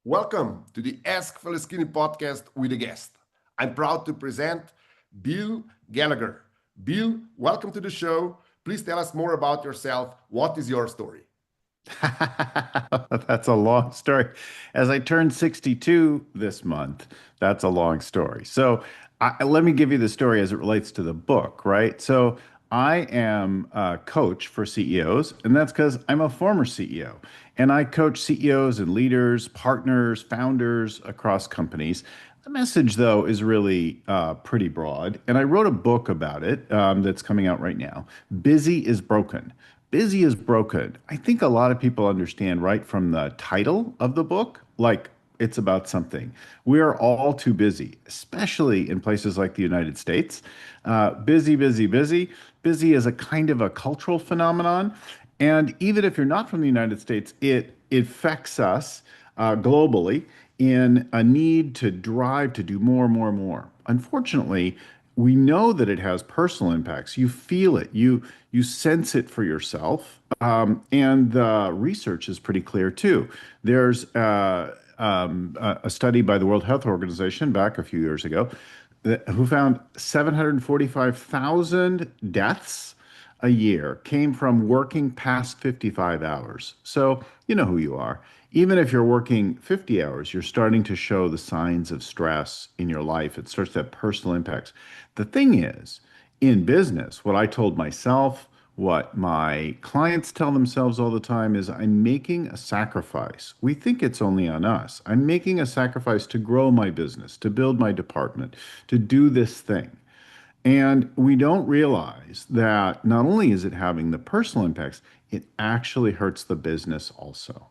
Welcome to the Ask Faleskini podcast with a guest. I'm proud to present Bill Gallagher. Bill, welcome to the show. Please tell us more about yourself. What is your story? That's a long story. As I turned 62 this month, that's a long story. Let me give you the story as it relates to the book, right? So I am a coach for CEOs, and that's because I'm a former CEO. And I coach CEOs and leaders, partners, founders across companies. The message, though, is really pretty broad. And I wrote a book about it that's coming out right now. Busy is Broken. Busy is broken. I think a lot of people understand right from the title of the book, like it's about something. We are all too busy, especially in places like the United States. Busy, busy, busy. Busy is a kind of a cultural phenomenon. And even if you're not from the United States, it affects us globally in a need to drive to do more, more, more. Unfortunately, we know that it has personal impacts. You feel it. You sense it for yourself, and the research is pretty clear too. There's a study by the World Health Organization back a few years ago who found 745,000 deaths a year came from working past 55 hours. So you know who you are. Even if you're working 50 hours, you're starting to show the signs of stress in your life. It starts to have personal impacts. The thing is, in business, what I told myself, what my clients tell themselves all the time is I'm making a sacrifice. We think it's only on us. I'm making a sacrifice to grow my business, to build my department, to do this thing. And we don't realize that not only is it having the personal impacts, it actually hurts the business also.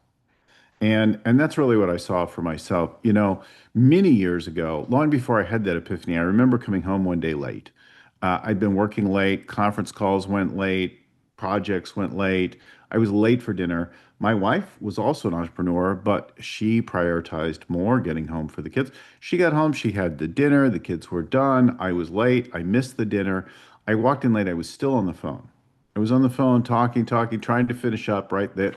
And that's really what I saw for myself. Many years ago, long before I had that epiphany, I remember coming home one day late. I'd been working late, conference calls went late, projects went late. I was late for dinner. My wife was also an entrepreneur, but she prioritized more getting home for the kids. She got home, she had the dinner, the kids were done. I was late, I missed the dinner. I walked in late, I was still on the phone. I was on the phone talking, trying to finish up, right? The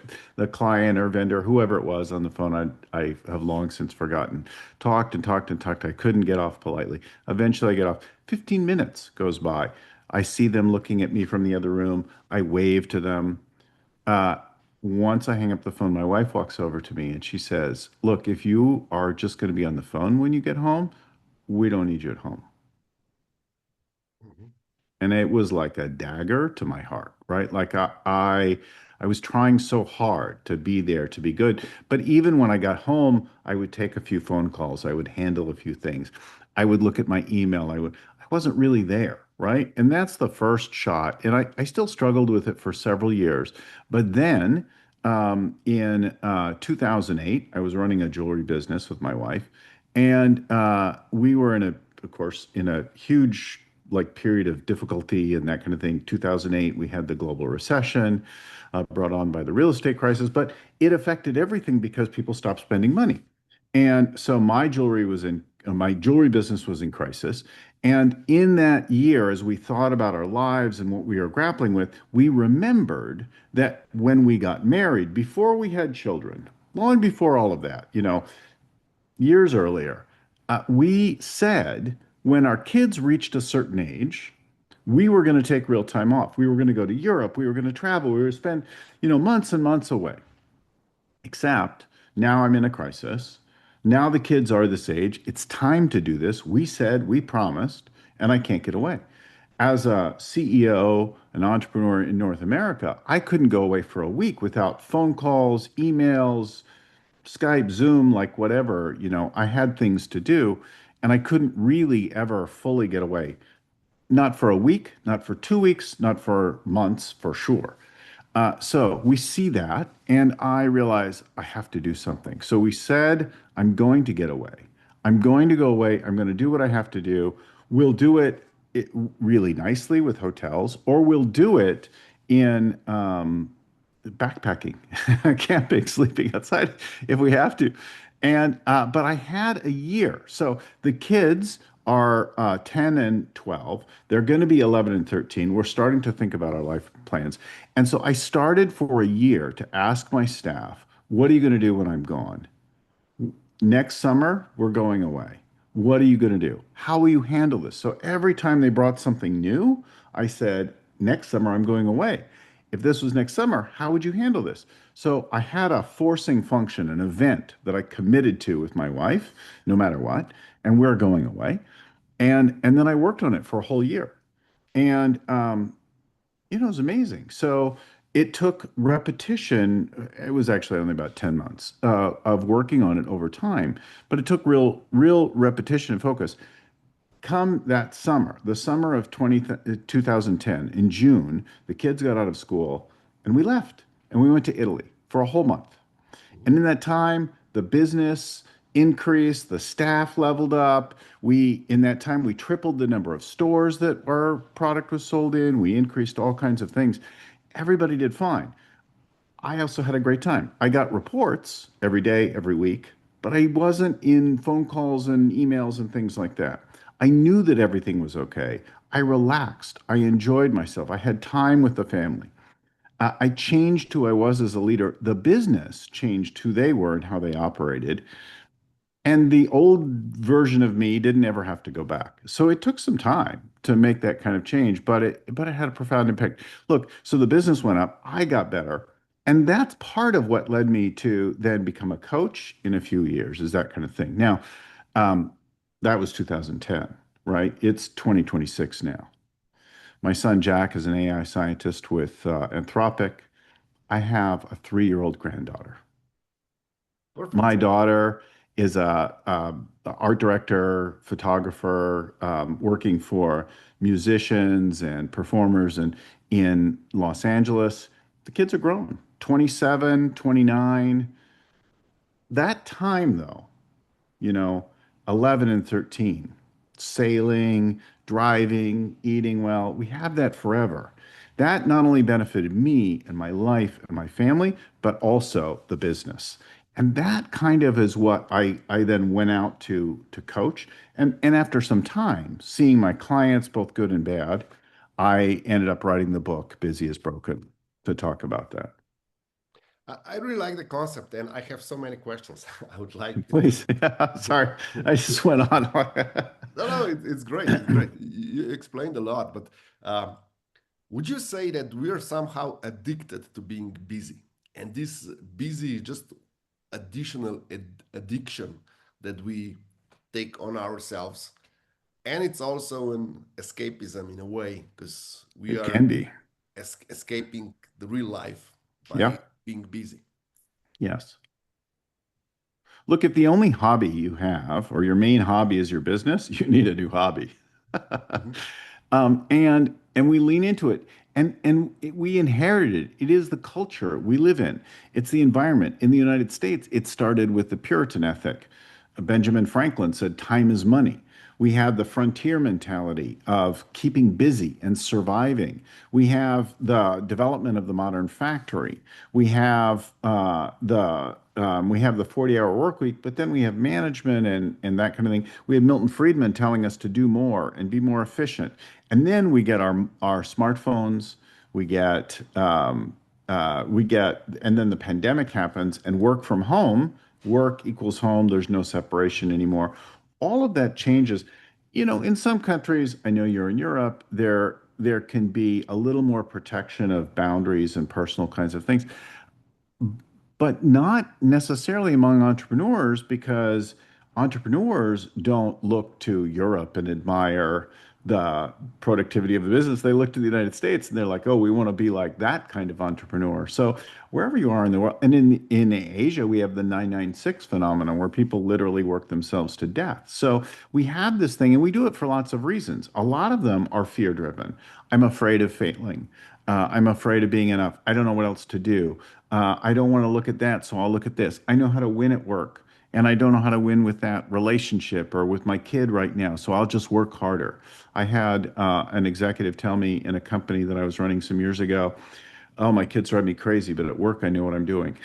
client or vendor, whoever it was on the phone, I have long since forgotten. Talked and talked and talked. I couldn't get off politely. Eventually, I get off. 15 minutes goes by. I see them looking at me from the other room. I wave to them. Uh, Once I hang up the phone, my wife walks over to me and she says, "Look, if you are just going to be on the phone when you get home, we don't need you at home." Mhm. And it was like a dagger to my heart, right? I was trying so hard to be there, to be good. But even when I got home, I would take a few phone calls. I would handle a few things. I would look at my email. I wasn't really there, right? And that's the first shot. And I still struggled with it for several years. But then in 2008, I was running a jewelry business with my wife. And we were of course, in a huge like period of difficulty and that kind of thing. 2008, we had the global recession brought on by the real estate crisis, but it affected everything because people stopped spending money. And so my jewelry business was in crisis. And in that year, as we thought about our lives and what we were grappling with, we remembered that when we got married, before we had children, long before all of that, years earlier, we said when our kids reached a certain age, we were going to take real time off. We were going to go to Europe. We were going to travel. We were going to spend, months and months away. Except now I'm in a crisis. Now the kids are this age. It's time to do this. We said, we promised, and I can't get away. As a CEO, an entrepreneur in North America, I couldn't go away for a week without phone calls, emails, Skype, Zoom, like whatever, I had things to do and I couldn't really ever fully get away. Not for a week, not for 2 weeks, not for months, for sure. So we see that, and I realize I have to do something. So we said, I'm going to get away. I'm going to go away. I'm going to do what I have to do. We'll do it really nicely with hotels, or we'll do it in backpacking, camping, sleeping outside if we have to. But I had a year. So the kids are 10 and 12. They're going to be 11 and 13. We're starting to think about our life plans. And so I started for a year to ask my staff, what are you going to do when I'm gone? next summer, we're going away. What are you going to do? How will you handle this? So every time they brought something new, I said, next summer, I'm going away. If this was next summer, how would you handle this? So I had a forcing function, an event that I committed to with my wife, no matter what, and we're going away. And then I worked on it for a whole year. And it was amazing. So it took repetition. It was actually only about 10 months of working on it over time, but it took real repetition and focus. Come that summer, the summer of 2010, in June, the kids got out of school and we left and we went to Italy for a whole month. And in that time, the business increased, the staff leveled up. In that time, we tripled the number of stores that our product was sold in. We increased all kinds of things. Everybody did fine. I also had a great time. I got reports every day, every week, but I wasn't in phone calls and emails and things like that. I knew that everything was okay. I relaxed. I enjoyed myself. I had time with the family. I changed who I was as a leader. The business changed who they were and how they operated. And the old version of me didn't ever have to go back. So it took some time to make that kind of change, but it had a profound impact. Look, so the business went up, I got better. And that's part of what led me to then become a coach in a few years, is that kind of thing. Now, um, that was 2010, right? It's 2026 now. My son Jack is an AI scientist with Anthropic. I have a 3-year-old granddaughter. My Perfect. daughter is a art director, photographer, working for musicians and performers in Los Angeles. The kids are grown, 27, 29. That time, though, you know, 11 and 13, sailing, driving, eating well. We have that forever. That not only benefited me and my life and my family, but also the business. And that kind of is what I then went out to coach. And after some time, seeing my clients, both good and bad, I ended up writing the book, Busy is Broken, to talk about that. I really like the concept, and I have so many questions. I would like Please. Yeah, sorry, I just went on. No, no, it's great. It's great. You explained a lot, but um, would you say that we are somehow addicted to being busy? And this busy is just additional addiction that we take on ourselves. And it's also an escapism in a way, because we It are can be. escaping the real life by Yeah. being busy. Yes. Look, if the only hobby you have or your main hobby is your business, you need a new hobby. Mhm. And we lean into it. We inherited it. It is the culture we live in. It's the environment. In the United States, it started with the Puritan ethic. Benjamin Franklin said, time is money. We have the frontier mentality of keeping busy and surviving. We have the development of the modern factory. We have the 40-hour work week, but then we have management and that kind of thing. We have Milton Friedman telling us to do more and be more efficient. And then we get our smartphones, we get, and then the pandemic happens and work from home, work equals home. There's no separation anymore. All of that changes. In some countries, I know you're in Europe, there can be a little more protection of boundaries and personal kinds of things, but not necessarily among entrepreneurs, because entrepreneurs don't look to Europe and admire the productivity of the business. They look to the United States and they're like, oh, we want to be like that kind of entrepreneur. So wherever you are in the world, and in Asia, we have the 996 phenomenon where people literally work themselves to death. So we have this thing, and we do it for lots of reasons. A lot of them are fear driven. I'm afraid of failing. I'm afraid of being enough. I don't know what else to do. I don't want to look at that, so I'll look at this. I know how to win at work, and I don't know how to win with that relationship or with my kid right now, so I'll just work harder. I had an executive tell me in a company that I was running some years ago, oh, my kids drive me crazy, but at work, I know what I'm doing.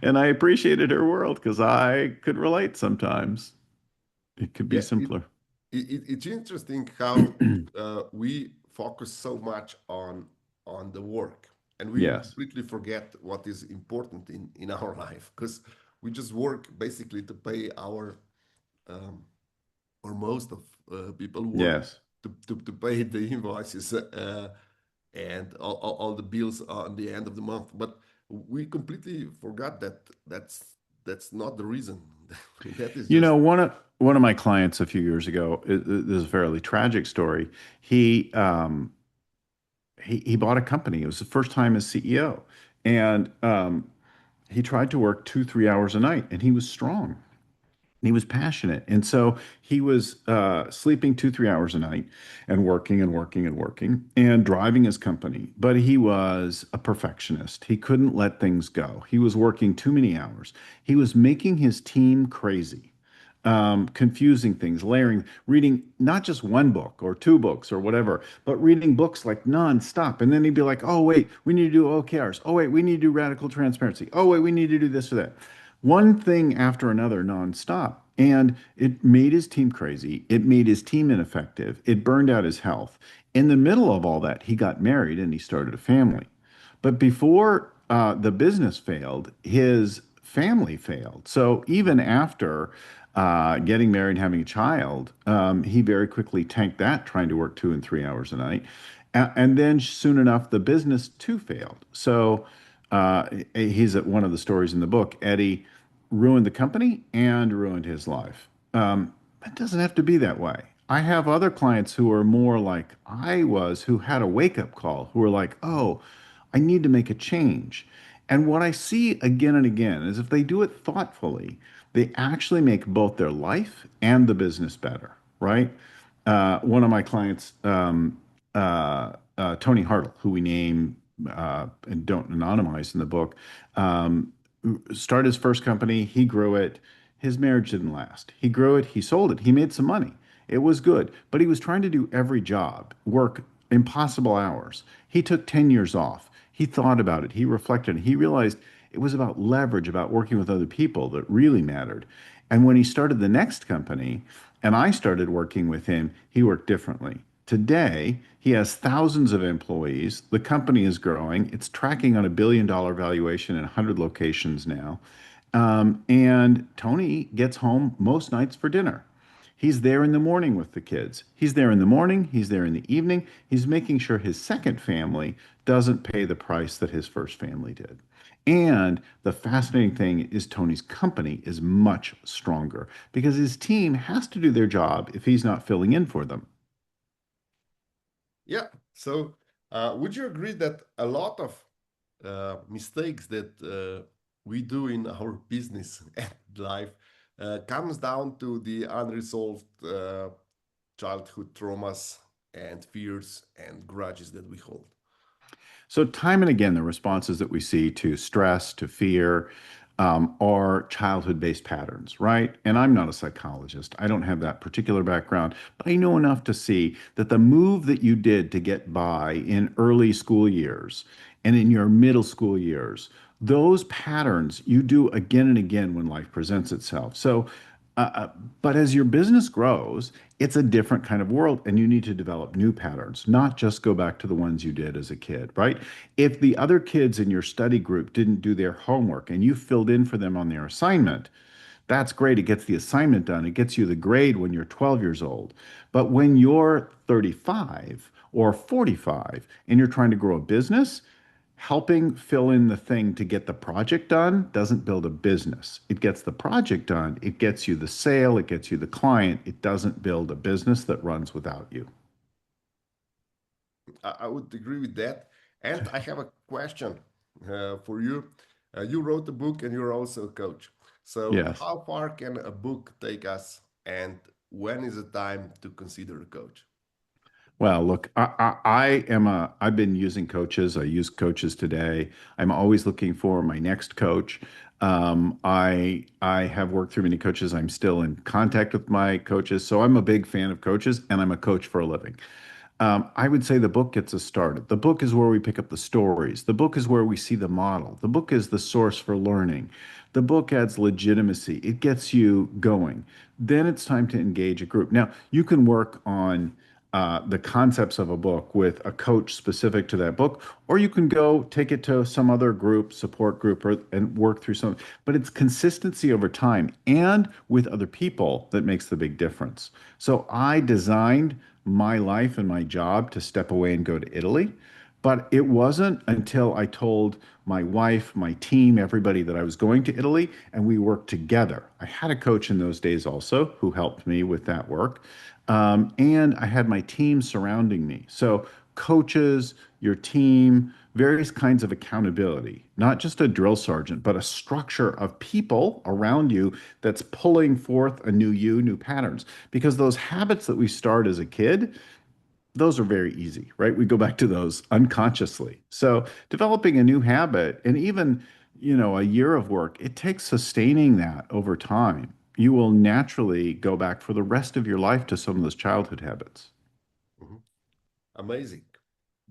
And I appreciated her world because I could relate sometimes. It could be Yeah, simpler. it's interesting how we focus so much on the work. and we Yes. completely forget what is important in our life because we just work basically to pay our um, or most of people work Yes. to pay the invoices and all the bills on the end of the month. But we completely forgot that that's not the reason. That is You just know, one of my clients a few years ago, this is a fairly tragic story. He he bought a company. It was the first time as CEO, and he tried to work 2, 3 hours a night, and he was strong. He was passionate. And so he was sleeping 2, 3 hours a night and working and working and working and driving his company. But he was a perfectionist. He couldn't let things go. He was working too many hours. He was making his team crazy, confusing things, layering, reading not just one book or two books or whatever, but reading books like nonstop. And then he'd be like, oh, wait, we need to do OKRs. Oh, wait, we need to do radical transparency. Oh, wait, we need to do this or that. One thing after another nonstop. And it made his team crazy. It made his team ineffective. It burned out his health. In the middle of all that, he got married and he started a family. But before the business failed, his family failed. So even after getting married and having a child, he very quickly tanked that, trying to work 2 and 3 hours a night. And then soon enough, the business too failed. So he's at one of the stories in the book. Eddie ruined the company and ruined his life. It doesn't have to be that way. I have other clients who are more like I was, who had a wake up call, who are like, oh, I need to make a change. And what I see again and again is if they do it thoughtfully, they actually make both their life and the business better, right? One of my clients, Tony Hartle, who we name and don't anonymize in the book, um, started his first company. He grew it. His marriage didn't last. He grew it. He sold it. He made some money. It was good, but he was trying to do every job, work impossible hours. He took 10 years off. He thought about it. He reflected. He realized it was about leverage, about working with other people that really mattered. And when he started the next company and I started working with him, he worked differently. Today, he has thousands of employees. The company is growing. It's tracking on $1 billion valuation in 100 locations now. And Tony gets home most nights for dinner. He's there in the morning with the kids. He's there in the morning. He's there in the evening. He's making sure his second family doesn't pay the price that his first family did. And the fascinating thing is Tony's company is much stronger because his team has to do their job if he's not filling in for them. yeah. So would you agree that a lot of mistakes that we do in our business and life comes down to the unresolved childhood traumas and fears and grudges that we hold? So, time and again, the responses that we see to stress, to fear, are childhood based patterns, right? And I'm not a psychologist. I don't have that particular background, but I know enough to see that the move that you did to get by in early school years and in your middle school years, those patterns you do again and again when life presents itself. So, uh, uh, but as your business grows, it's a different kind of world, and you need to develop new patterns, not just go back to the ones you did as a kid, right? If the other kids in your study group didn't do their homework and you filled in for them on their assignment, that's great. It gets the assignment done. It gets you the grade when you're 12 years old. But when you're 35 or 45 and you're trying to grow a business, helping fill in the thing to get the project done doesn't build a business. It gets the project done, it gets you the sale, it gets you the client. It doesn't build a business that runs without you. I would agree with that. And I have a question for you. You wrote a book and you're also a coach. So, Yes. how far can a book take us, and when is it time to consider a coach? Well, look, I've been using coaches. I use coaches today. I'm always looking for my next coach. I have worked through many coaches. I'm still in contact with my coaches. So I'm a big fan of coaches and I'm a coach for a living. I would say the book gets us started. The book is where we pick up the stories. The book is where we see the model. The book is the source for learning. The book adds legitimacy. It gets you going. Then it's time to engage a group. Now, you can work on the concepts of a book with a coach specific to that book, or you can go take it to some other group, support group, and work through some. But it's consistency over time and with other people that makes the big difference. So I designed my life and my job to step away and go to Italy. But it wasn't until I told my wife, my team, everybody that I was going to Italy, and we worked together. I had a coach in those days also who helped me with that work. And I had my team surrounding me. So, coaches, your team, various kinds of accountability, not just a drill sergeant, but a structure of people around you that's pulling forth a new you, new patterns. Because those habits that we start as a kid, those are very easy, right? We go back to those unconsciously. So developing a new habit and even, a year of work, it takes sustaining that over time. You will naturally go back for the rest of your life to some of those childhood habits. Mhm. Amazing.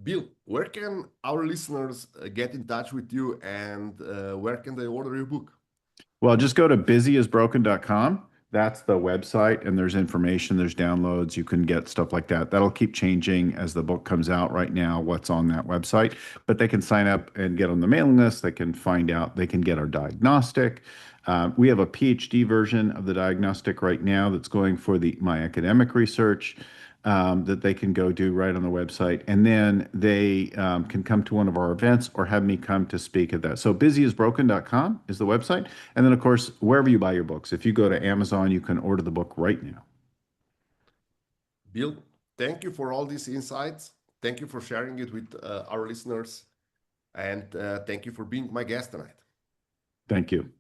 Bill, where can our listeners get in touch with you and where can they order your book? Well, just go to busyisbroken.com. That's the website, and there's information, there's downloads. You can get stuff like that. That'll keep changing as the book comes out right now, what's on that website. But they can sign up and get on the mailing list. They can find out, they can get our diagnostic. We have a PhD version of the diagnostic right now that's going for my academic research that they can go do right on the website. And then they can come to one of our events or have me come to speak at that. So busyisbroken.com is the website. And then, of course, wherever you buy your books, if you go to Amazon, you can order the book right now. Bill, thank you for all these insights. Thank you for sharing it with our listeners. And thank you for being my guest tonight. Thank you.